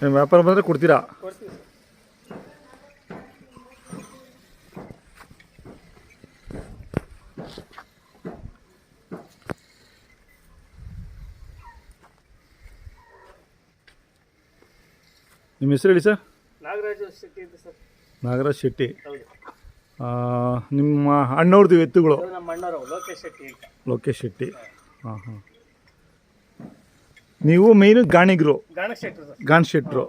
ನಿಮ್ಮ ವ್ಯಾಪಾರ ಬಂದರೆ ಕೊಡ್ತೀರಾ? ಕೊಡ್ತೀವಿ ಸರ್. ನಿಮ್ಮ ಹೆಸರು ಹೇಳಿ ಸರ್? ನಾಗರಾಜ್ ಶೆಟ್ಟಿ ಅಂತ ಸರ್. ನಾಗರಾಜ್ ಶೆಟ್ಟಿ. ಹೌದು. ನಿಮ್ಮ ಅಣ್ಣವ್ರದ್ದು ಎತ್ತುಗಳು? ಅದು ನಮ್ಮ ಅಣ್ಣವರು ಲೋಕೇಶ್ ಶೆಟ್ಟಿ ಅಂತ. ಲೋಕೇಶ್ ಶೆಟ್ಟಿ. ಹಾಂ ಹಾಂ. ನೀವು ಮೇಯ್ನು ಗಾಣಿಗರು? ಗಾಣ ಶೆಟ್ರು ಸರ್. ಗಾಣ ಶೆಟ್ರು.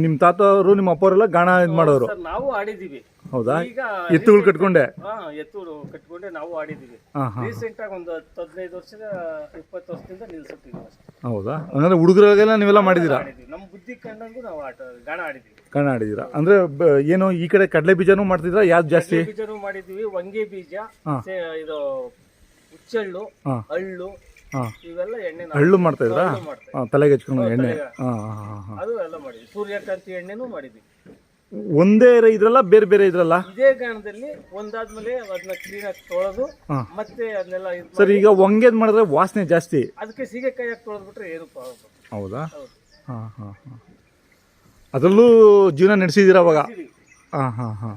ನಿಮ್ಮ ತಾತ ಅವರು ನಿಮ್ಮ ಅಪ್ಪವರೆಲ್ಲ ಗಾಣ ಇದು ಮಾಡೋರು? ಸರ್ ನಾವು ಆಡಿದ್ದೀವಿ. ಹೌದಾ? ಈಗ ಎತ್ತುಗಳು ಕಟ್ಕೊಂಡೆ? ಎತ್ತುಗಳು ಕಟ್ಕೊಂಡೆ ನಾವು ಆಡಿದ್ದೀವಿ. ರೀಸೆಂಟ್ ಆಗಿ ಒಂದು 15 ವರ್ಷದ 20 ವರ್ಷದಿಂದ ನಿಲ್ಸುತ್ತೀವಿ ಅಷ್ಟೇ. ಹೌದಾ? ಹಂಗಂದ್ರೆ ಹುಡುಗರಿಗೆಲ್ಲ ನೀವೆಲ್ಲ ಮಾಡಿದ್ದೀರಾ? ನಮ್ಮ ಬುದ್ಧಿ ಕಂಡಂಗೂ ನಾವು ಗಾಣ ಆಡಿದ್ದೀವಿ. ಗಾಣ ಆಡಿದ್ದೀರಾ ಅಂದ್ರೆ ಏನು ಈ ಕಡೆ ಕಡಲೆ ಬೀಜನೂ ಮಾಡ್ತಿದ್ರಾ? ಯಾವ್ದು ಜಾಸ್ತಿ? ಬೀಜನೂ ಮಾಡಿದ್ದೀವಿ, ವಂಗೆ ಬೀಜ, ಇದು ಹುಚ್ಚೆಳ್ಳು, ಹಳ್ಳು, ಇವೆಲ್ಲ ಎಣ್ಣೆ ಹಳ್ಳು ಮಾಡ್ತಾ ಇದ್ರಾ? ತಲೆಗೆ ಹಚ್ಕೊಂಡು ಎಣ್ಣೆ? ಅದು ಎಲ್ಲ ಮಾಡಿದ್ವಿ. ಸೂರ್ಯಕಾಂತಿ ಎಣ್ಣೆನೂ ಮಾಡಿದ್ವಿ. ಒಂದೇ ಇದ್ರಲ್ಲ ಬೇರೆ ಬೇರೆ ಇದ್ರಲ್ಲ? ಇದೇ ಗಾಣದಲ್ಲಿ ಒಂದಾದ್ಮೇಲೆ ಅದನ್ನ ಕ್ಲೀನ್ ಆಗಿ ತೊಳೆದು ಮತ್ತೆ ಅದನ್ನೆಲ್ಲ ಸರ್. ಈಗ ವಂಗೆದ್ ಮಾಡಿದ್ರೆ ವಾಸನೆ ಜಾಸ್ತಿ, ಅದಕ್ಕೆ ಸೀಗೆಕಾಯಿ ಹಾಕಿ ತೊಳೆದ್ಬಿಟ್ರೆ ಏನು ಪ್ರಾಬ್ಲಮ್. ಹೌದಾ? ಹಾಂ ಹಾಂ ಹಾಂ. ಅದರಲ್ಲೂ ಜೀವನ ನಡೆಸಿದ್ದೀರಾ ಅವಾಗ? ಹಾಂ ಹಾಂ ಹಾಂ.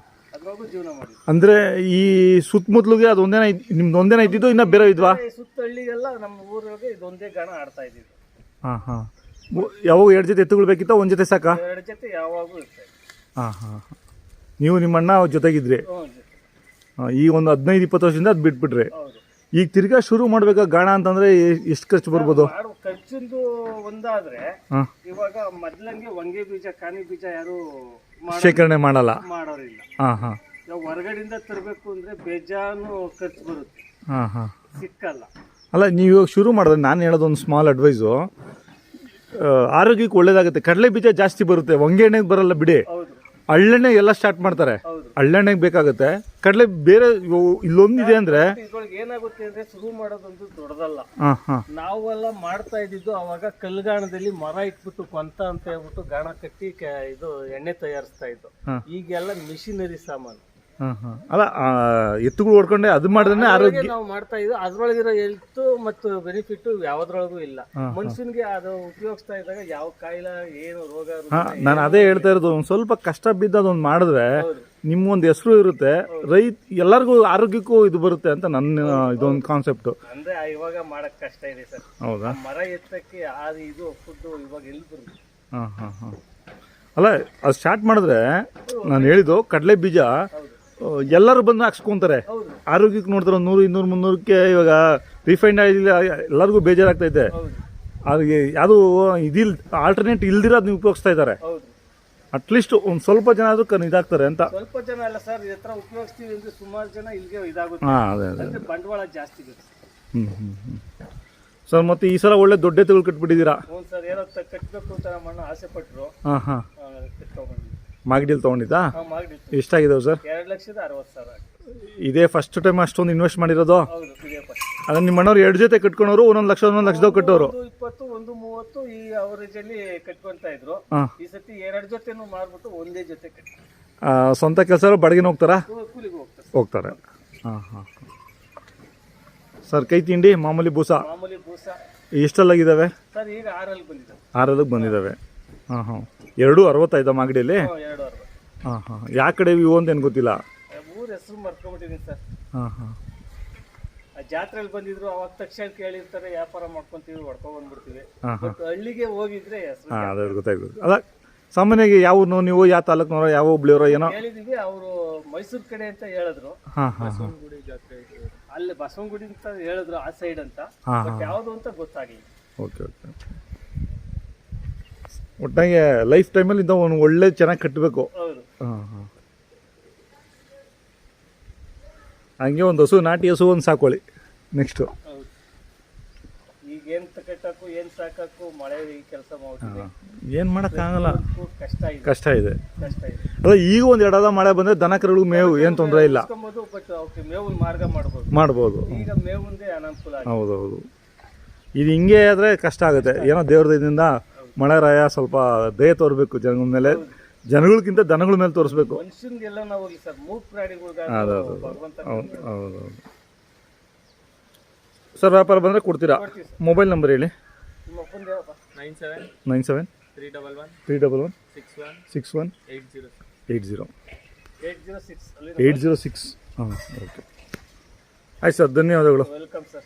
ಅಂದ್ರೆ ಈ ಸುತ್ತಮುತ್ತಲಿಗೆ ಅದು ಒಂದೇನ ನಿಮ್ದು ಒಂದೇನ ಇದ್ದಿದ್ದು, ಇನ್ನ ಬೇರೆ ಇದ್ವಾ? ಸುತ್ತ ಹಳ್ಳಿಗೆಲ್ಲ ನಮ್ಮ ಊರಿಗೆ ಇದೊಂದೇ ಗಾಣ ಆಡ್ತಾ ಇದ್ದೀವಿ. ಹಾಂ ಹಾಂ. ಯಾವಾಗ 2 ಜೊತೆ ಎತ್ತುಗಳು ಬೇಕಿತ್ತ, ಒಂದು ಜೊತೆ ಸಾಕಾ? 2 ಜೊತೆ ಯಾವಾಗೂ ಇರ್ತದೆ. ಹಾಂ ಹಾಂ. ನೀವು ನಿಮ್ಮ ಅಣ್ಣ ಜೊತೆಗಿದ್ರಿ? ಈಗ ಒಂದು 15-20 ವರ್ಷದಿಂದ ಅದು ಬಿಟ್ಬಿಟ್ರಿ. ಈಗ ತಿರ್ಗಾ ಶುರು ಮಾಡ್ಬೇಕಾ ಗಾಣ ಅಂತಂದ್ರೆ ಎಷ್ಟು ಖರ್ಚು ಬರ್ಬೋದು? ಖರ್ಚಿಂದು ಒಂದಾದ್ರೆ ಇವಾಗ ಮೊದ್ಲಂಗೆ ವಂಗೆ ಬೀಜ, ಕಾನಿ ಬೀಜ ಯಾರು ಶೇಖರಣೆ ಮಾಡೋರಿಲ್ಲ. ಹಾಂ ಹಾಂ. ಹೊರಗಡೆಯಿಂದ ತರಬೇಕು ಅಂದ್ರೆ ಬೇಜಾನು ಖರ್ಚು ಬರುತ್ತೆ. ಹಾಂ ಹಾಂ. ಸಿಕ್ಕಲ್ಲ. ಅಲ್ಲ, ನೀವು ಇವಾಗ ಶುರು ಮಾಡಿದ್ರೆ ನಾನು ಹೇಳೋದು ಒಂದು ಸ್ಮಾಲ್ ಅಡ್ವೈಸು, ಆರೋಗ್ಯಕ್ಕೆ ಒಳ್ಳೇದಾಗುತ್ತೆ. ಕಡಲೆ ಬೀಜ ಜಾಸ್ತಿ ಬರುತ್ತೆ, ವಂಗೆ ಎಣ್ಣೆಗೆ ಬರಲ್ಲ ಬಿಡಿ. ಹಳ್ಳೆಣ್ಣೆ ಎಲ್ಲ ಸ್ಟಾರ್ಟ್ ಮಾಡ್ತಾರೆ, ಹಳ್ಳೆಣ್ಣೆಗೆ ಬೇಕಾಗುತ್ತೆ. ಕಡಲೆ ಬೇರೆ ಇಲ್ಲೊಂದಿದೆ ಅಂದ್ರೆ ಏನಾಗುತ್ತೆ ಅಂದ್ರೆ ಶುರು ಮಾಡೋದೊಂದು ದೊಡ್ಡದಲ್ಲ. ನಾವೆಲ್ಲ ಮಾಡ್ತಾ ಇದ್ದಿದ್ದು ಅವಾಗ ಕಲ್ಗಾಣದಲ್ಲಿ ಮರ ಇಟ್ಬಿಟ್ಟು ಕೊಂತ ಅಂತ ಹೇಳ್ಬಿಟ್ಟು ಗಾಣ ಕಟ್ಟಿ ಇದು ಎಣ್ಣೆ ತಯಾರಿಸ್ತಾ ಇದ್ದು. ಈಗೆಲ್ಲ ಮಿಷಿನರಿ ಸಾಮಾನು. ಅಲ್ಲ, ಎತ್ತುಗಳು ಹೊಡ್ಕೊಂಡೆ ಅದು ಮಾಡಿದ್ರೆ ಆರೋಗ್ಯ ನಾವು ಮಾಡ್ತಾ ಇದ್ದು. ಅದ್ರೊಳಗಿರೋ ಹೆಲ್ತ್ ಮತ್ತು ಬೆನಿಫಿಟ್ ಯಾವ್ದ್ರೊಳಗೂ ಇಲ್ಲ. ಮನುಷ್ಯನ್ಗೆ ಅದು ಉಪಯೋಗಿಸ್ತಾ ಇದ್ದಾಗ ಯಾವ ಕಾಯಿಲೆ ಏನು ರೋಗ. ನಾನು ಅದೇ ಹೇಳ್ತಾ ಇರೋದು, ಒಂದ್ ಸ್ವಲ್ಪ ಕಷ್ಟ ಬಿದ್ದು ಅದೊಂದು ಮಾಡಿದ್ರೆ ನಿಮ್ಗೊಂದು ಹೆಸರು ಇರುತ್ತೆ, ಎಲ್ಲರಿಗೂ ಆರೋಗ್ಯಕ್ಕೂ ಇದು ಬರುತ್ತೆ ಅಂತ ನನ್ನ ಇದೊಂದು ಕಾನ್ಸೆಪ್ಟ್. ಅಂದ್ರೆ ಇವಾಗ ಮಾಡಕ್ ಕಷ್ಟ ಇದೆ ಸರ್. ಹೌದಾ? ಮರ ಎತ್ತಕ್ಕೆ ಇದು ಫುಡ್ ಇವಾಗ ಎಲ್ಲಿ ಬರುತ್ತೆ? ಹಾಂ ಹಾಂ ಹಾಂ. ಅಲ್ಲ, ಅದು ಸ್ಟಾರ್ಟ್ ಮಾಡಿದ್ರೆ ನಾನು ಹೇಳಿದ್ದು ಕಡಲೆ ಬೀಜ ಎಲ್ಲರೂ ಬಂದು ಹಾಕ್ಸ್ಕೊಂತಾರೆ, ಆರೋಗ್ಯಕ್ಕೆ ನೋಡ್ತಾರೆ. 100, 200, 300ಕ್ಕೆ ಇವಾಗ ರಿಫೈಂಡ್ ಆಯಿಲ್ ಎಲ್ಲರಿಗೂ ಬೇಜಾರಾಗ್ತೈತೆ. ಅದಕ್ಕೆ ಯಾವುದು ಇದಿಲ್ ಆಲ್ಟರ್ನೇಟ್ ಇಲ್ದಿರ ಅದನ್ನ ಉಪಯೋಗಿಸ್ತಾ ಇದ್ದಾರೆ. ಅಟ್ಲೀಸ್ಟ್ ಒಂದು ಸ್ವಲ್ಪ ಜನ ಆದ್ರೂ ಇದಾಗ್ತಾರೆ ಅಂತ. ಸ್ವಲ್ಪ ಜನ ಅಲ್ಲ ಸರ್, ಈ ಹತ್ರ ಉಪಯೋಗಿಸ್ತೀವಿ ಅಂದ್ರೆ ಸುಮಾರು ಜನ ಇಲ್ಲಿಗೆ ಇದಾಗುತ್ತೆ. ಅದೇ ಅದೇ, ಬಂಡವಾಳ ಜಾಸ್ತಿ ಬೇಕು. ಸರ್, ಮತ್ತೆ ಈ ಸಲ ಒಳ್ಳೆ ದೊಡ್ಡ ಎತ್ತುಗಳು ಕಟ್ಬಿಟ್ಟಿದ್ದೀರಾ? ಹ್ಞೂ ಸರ್, ಏನೋ ಕಟ್ಟಬೇಕು ಅಂತ ನಮ್ಮ ಅಣ್ಣ ಆಸೆ ಪಟ್ಟರು. ಮಾಗಡಿಯಲ್ಲಿ ತೊಗೊಂಡಿದ್ದಾ? ಎಷ್ಟಾಗಿದಾವೆ ಸರ್? 2,60,000. ಇದೇ ಫಸ್ಟ್ ಟೈಮ್ ಅಷ್ಟೊಂದು ಇನ್ವೆಸ್ಟ್ ಮಾಡಿರೋದು? ಹೌದು, ಇದೇ ಫಸ್ಟ್. ಅಲ್ಲ, ನಿಮ್ಮ ಅಣ್ಣವ್ರು 2 ಜೊತೆ ಕಟ್ಕೊಂಡವರು 1 ಲಕ್ಷ 1 ಲಕ್ಷದಾಗ ಕಟ್ಟೋರು? 120, 130 ಈ ಅವರೇಜ್ ಅಲ್ಲಿ ಕಟ್ಕೊಂತ ಇದ್ರು. ಈ ಸತಿ 2 ಜೊತೆನೂ ಮಾರ್ಬಿಟ್ಟು ಒಂದೇ ಜೊತೆ ಕಟ್ಟಿ ಸ್ವಂತ ಕೆಲಸ ಬಾಡಿಗೆ ಹೋಗ್ತಾರಾ? ಕೂಲಿಗೆ ಹೋಗ್ತಾರೆ. ಹಾಂ ಹಾಂ. ಸರ್, ಕೈ ತಿಂಡಿ ಮಾಮೂಲಿ ಬೂಸ ಎಷ್ಟಲ್ಲಾಗಿದ್ದಾವೆ ಸರ್? ಈಗ 6ರಲ್ಲಿ ಬಂದಿದ್ದಾವೆ. 6ಕ್ಕೆ ಬಂದಿದ್ದಾವೆ. ಹಾಂ ಹಾಂ. 2.65 ಮಾಗಡಿಯಲ್ಲಿ? 2.60. ಹಾಂ ಹಾಂ. ಯಾವ ಕಡೆ ಇವು ಅಂತ ಏನು ಗೊತ್ತಿಲ್ಲ, ಊರ ಹೆಸರು ಮರ್ಕೊಂಡ್ಬಿಟ್ಟಿದ್ದೀನಿ ಸರ್. ಹಾಂ ಹಾಂ. ಜಾತ್ರೆಯಲ್ಲಿ ಬಂದಿದ್ರು, ಅವಾಗ ತಕ್ಷಣ ಕೇಳಿರ್ತಾರೆ, ವ್ಯಾಪಾರ ಮಾಡ್ಕೊಂತೀವಿ, ಹೊಡ್ಕೊಂಡ್ ಬಂದ್ಬಿಡ್ತೀವಿ. ಬಟ್ ಹಳ್ಳಿಗೆ ಹೋಗಿದ್ರೆ ಹೆಸರು ಅದೇ ಗೊತ್ತಾಗ್ತದೆ. ಅಲ್ಲ, ಸಾಮಾನ್ಯವಾಗಿ ಯಾವ ನೀವು ಯಾವ ತಾಲೂಕ್ನವರ ಯಾವ ಹುಬ್ಳಿಯವರ ಏನೋ ಹೇಳಿದೀವಿ. ಅವರು ಮೈಸೂರು ಕಡೆ ಅಂತ ಹೇಳಿದ್ರು. ಬಸವನಗುಡಿ ಜಾತ್ರೆ ಅಲ್ಲಿ ಬಸವನಗುಡಿ ಅಂತ ಹೇಳಿದ್ರು, ಆ ಸೈಡ್ ಅಂತ. ಬಟ್ ಯಾವುದು ಅಂತ ಗೊತ್ತಾಗಿಲ್ಲ. Okay okay. ಒಟ್ಟಾಗಿ ಲೈಫ್ ಟೈಮಲ್ಲಿ ಇಂಥ ಒಂದು ಒಳ್ಳೆ ಚೆನ್ನಾಗಿ ಕಟ್ಟಬೇಕು. ಹಾಂ ಹಾಂ. ಹಂಗೆ ಒಂದು ಹಸು, ನಾಟಿ ಹಸು ಒಂದು ಸಾಕೊಳ್ಳಿ ನೆಕ್ಸ್ಟು. ಈಗ ಏನು ಕಟ್ಟಕ್ಕೂ ಏನು ಸಾಕಕ್ಕೂ ಮಳೆ ಕೆಲಸ ಮಾಡ್ತೀವಿ, ಏನು ಮಾಡೋಕ್ಕಾಗಲ್ಲ, ಕಷ್ಟ ಇದೆ. ಅಲ್ಲ, ಈಗ ಒಂದು ಎಡದ ಮಳೆ ಬಂದರೆ ದನ ಕರುಗಳು ಮೇವು ಏನು ತೊಂದರೆ ಇಲ್ಲ, ಬಟ್ ಮೇವಿನ ಮಾರ್ಗ ಮಾಡ್ಬೋದು. ಈಗ ಮೇವಿಂದೇ ಅನುಕೂಲ. ಹೌದೌದು. ಇದು ಹಿಂಗೆ ಆದರೆ ಕಷ್ಟ ಆಗುತ್ತೆ. ಏನೋ ದೇವ್ರ ದಯದಿಂದ ಮಳೆ ರಾಯ ಸ್ವಲ್ಪ ದಯ ತೋರ್ಬೇಕು ಜನಗಳ ಮೇಲೆ, ಜನಗಳಿಗಿಂತ ದನಗಳ ಮೇಲೆ ತೋರಿಸ್ಬೇಕು. ಹೌದೌದು. ಸರ್, ವ್ಯಾಪಾರ ಬಂದರೆ ಕೊಡ್ತೀರಾ? ಮೊಬೈಲ್ ನಂಬರ್ ಹೇಳಿ. 97 311 311 61 61 806 80 806 ಹಾಂ ಓಕೆ ಆಯ್ತು ಸರ್ ಧನ್ಯವಾದಗಳು ವೆಲ್ಕಮ್ ಸರ್.